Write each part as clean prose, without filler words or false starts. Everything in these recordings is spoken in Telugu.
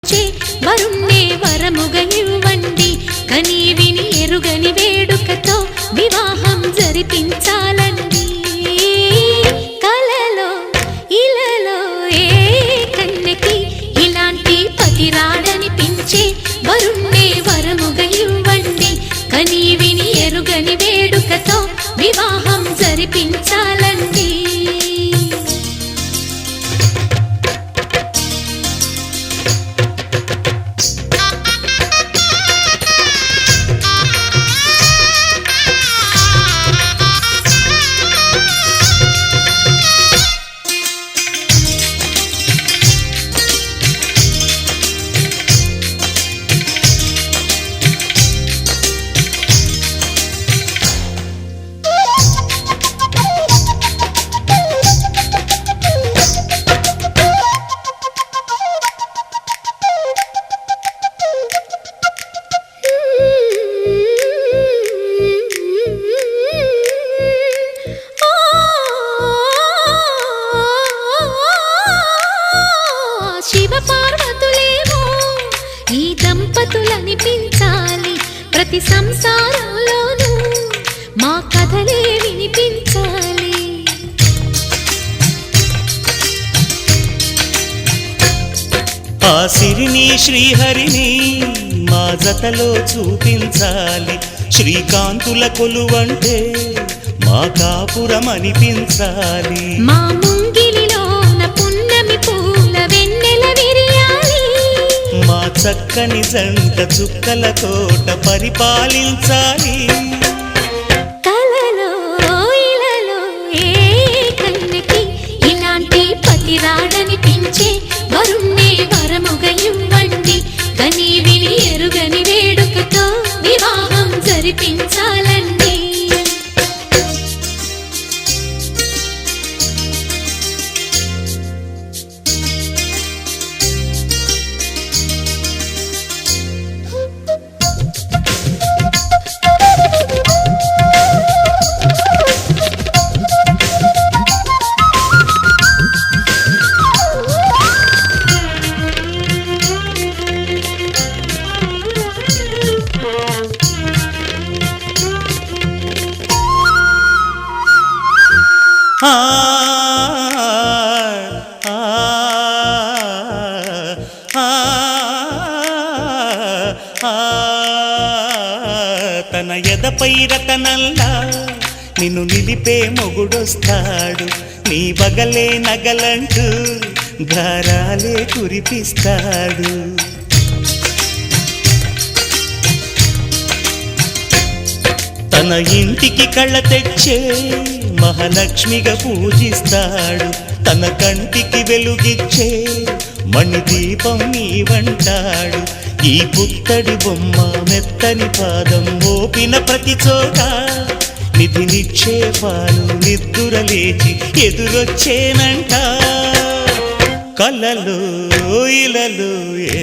వరుణ్ణే వరముగా ఇవ్వండి, కని విని ఎరుగని వేడుకతో వివాహం జరిపించాలండి. కలలో ఇలలో ఏ కన్నెకి ఇలాంటి పతి రాడనిపించే వరుణ్ణే వరముగా ఇవ్వండి, కని విని ఎరుగని వేడుకతో వివాహం జరిపించాలండి. దంపతులనిపించాలి ప్రతి సంసారంలోనూ మా కథలే వినిపించాలి. ఆ సిరిని శ్రీహరిని మా జతలో చూపించాలి, శ్రీకాంతుల కొలువంటే మా కాపురం అనిపించాలి. మా ముంగిలిలోన పున్నమి పూల వెన్నెల విరియాలి, మా చక్కని జంట చుక్కల తోట పరిపాలించాలి. కలలో ఇలలో ఏ కన్నెకి ఇలాంటి పతి రాడనిపించే వరుణ్ణే వరముగా ఇవ్వండి, కని విని ఎరుగని వేడుకతో వివాహం జరిపించాలండి. తన ఎదపై రతనల్లా నిన్ను నిలిపే మొగుడొస్తాడు, నీ బగలే నగలంటూ గారాలే కురిపిస్తాడు. తన ఇంటికి కళ్ళ తెచ్చే మహాలక్ష్మిగా పూజిస్తాడు, తన కంటికి వెలుగిచ్చే మణిదీపం నీవంటాడు. ఈ పుత్తడి బొమ్మ మెత్తని పాదం మోపిన ప్రతి చోట నిధి నిక్షేపాలు నిద్దుర లేచి ఎదురొచ్చేనంట. కలలో ఇలలో ఏ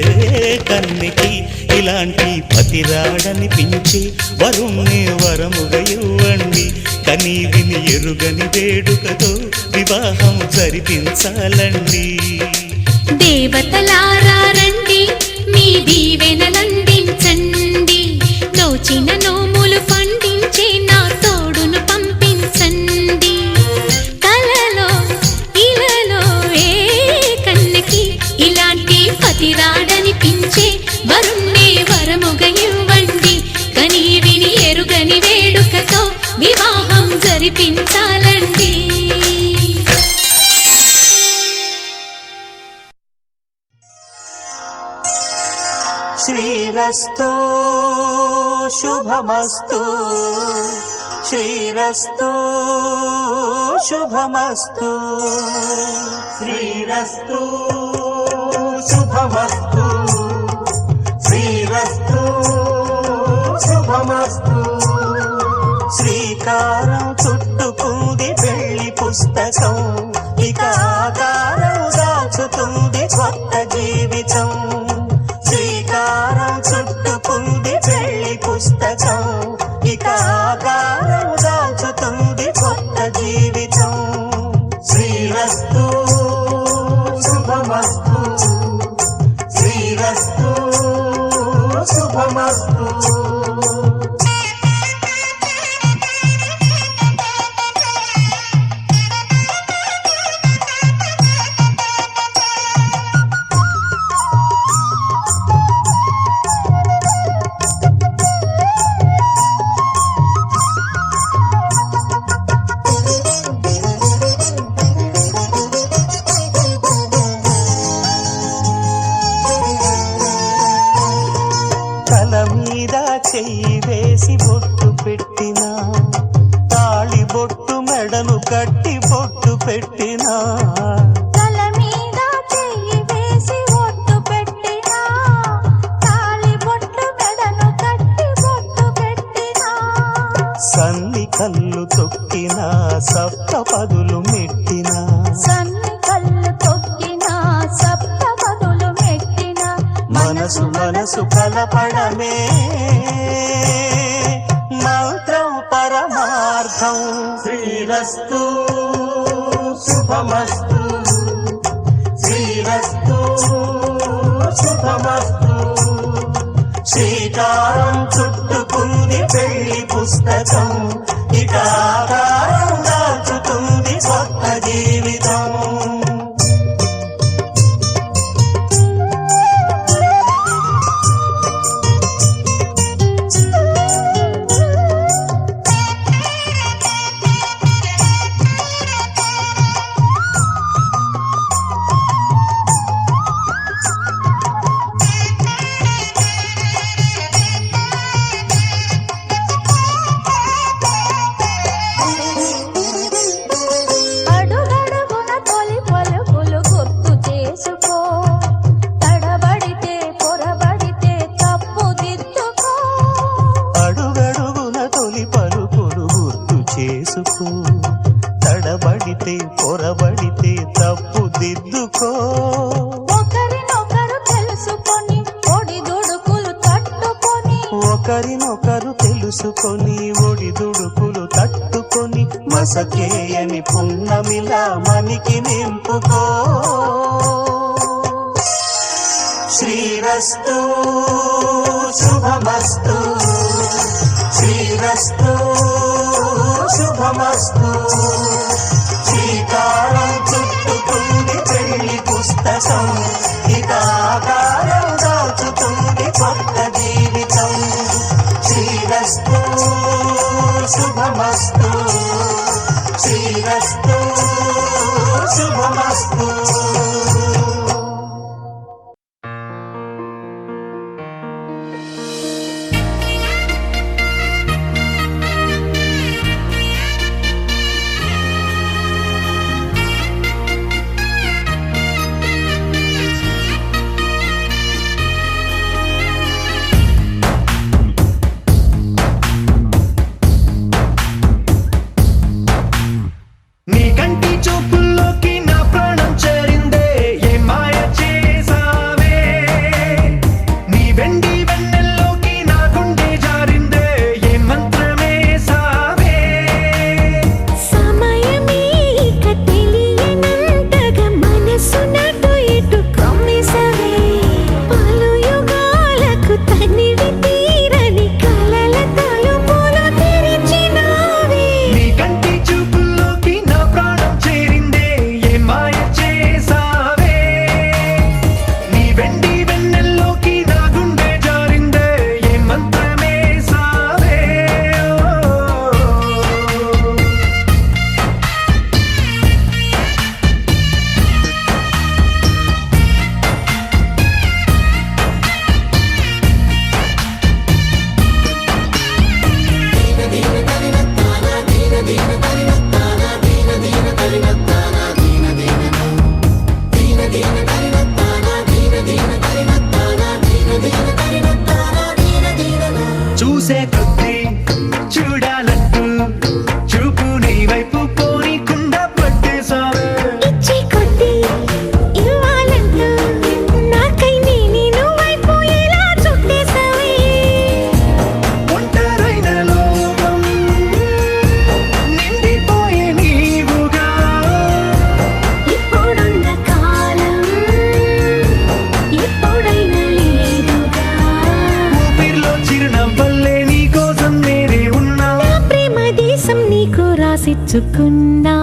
కన్నెకి ఇలాంటి పతి రాడనిపించి వరుణ్ణే వరముగా ఇవ్వండి, కని విని ఎరుగని వేడుకతో వివాహం జరిపించాలండి. దేవతలారా రండి, మీ దీవెనలందించండి, నోచిన నోములు పండించే నా తోడును పంపించండి. కలలో ఇలలో ఏ కన్నెకి ఇలాంటి పతి రాడనిపించే వరుణ్ణే వరముగా ఇవ్వండి, కని విని ఎరుగని వేడుకతో వివాహం జరిపించాలండి. శ్రీరస్తు శుభమస్తు, శ్రీరస్తు శుభమస్తు, శ్రీరస్తు శుభమస్తు, శ్రీరస్తు శుభమస్తు. శ్రీకారం చుట్టుకుంది పెళ్లి పుస్తకం, ఇక ఆకారం దాచుతుంది కొత్త జీవితం. శ్రీకారం చుట్టుకుంది పెళ్లి పుస్తకం, ఇక ఆకారం దాచుతుంది కొత్త జీవితం. శ్రీరస్తు శుభమస్తు, శ్రీరస్తు శుభమస్తు. తల మీద చెయ్యి వేసి బొట్టు పెట్టినా, తాళి బొట్టు మెడను కట్టి బొట్టు పెట్టినా, తల మీద చెయ్యి వేసి ఒట్టు పెట్టినా, తాళి బొట్టు మెడను కట్టి బొట్టు పెట్టినా, సన్ని కళ్ళు తొక్కినా, సప్త పదులు మెట్టినా, సన్ని కళ్ళు తొక్కినా, సప్త పదులు మెట్టినా, మనసు మనసు కలపడమే మంత్రం పరమార్థం. శ్రీరస్తు శుభమస్తు, శ్రీరస్తు శుభమస్తు. శ్రీకారం చుట్టుకుంది పెళ్లి పుస్తకం, ఇక ఆకారం దాచుతుంది కొత్త జీవితం. అడుగడుగున తొలి పలుకులు గుర్తు చేసుకో, తడబడితే పొరబడితే తప్పు దిద్దుకో, అడుగడుగున తొలి పలుకులు గుర్తు చేసుకో, తడబడితే పొరబడితే తప్పు దిద్దుకో. ఒకరినొకరు తెలుసుకొని ఒడిదుడుకులు తట్టుకొని, ఒకరినొకరు తెలుసుకొని ఒడిదుడుకులు తట్టుకొని, మసకేయని పున్నమిలా మనికి నింపుకో. శ్రీరస్తు శుభమస్తు, శ్రీరస్తు శుభమస్తు. శ్రీకారం చుట్టుకుంది పెళ్లి పుస్తకం, ఇక ఆకారం దాచుతుంది కొత్త జీవితం. శ్రీరస్తు శుభమస్తు, శ్రీరస్తు శుభమస్తు. నీ కంటి చూపుల్లోకి నా ప్రాణం చేరిందే, నోచుకున్నా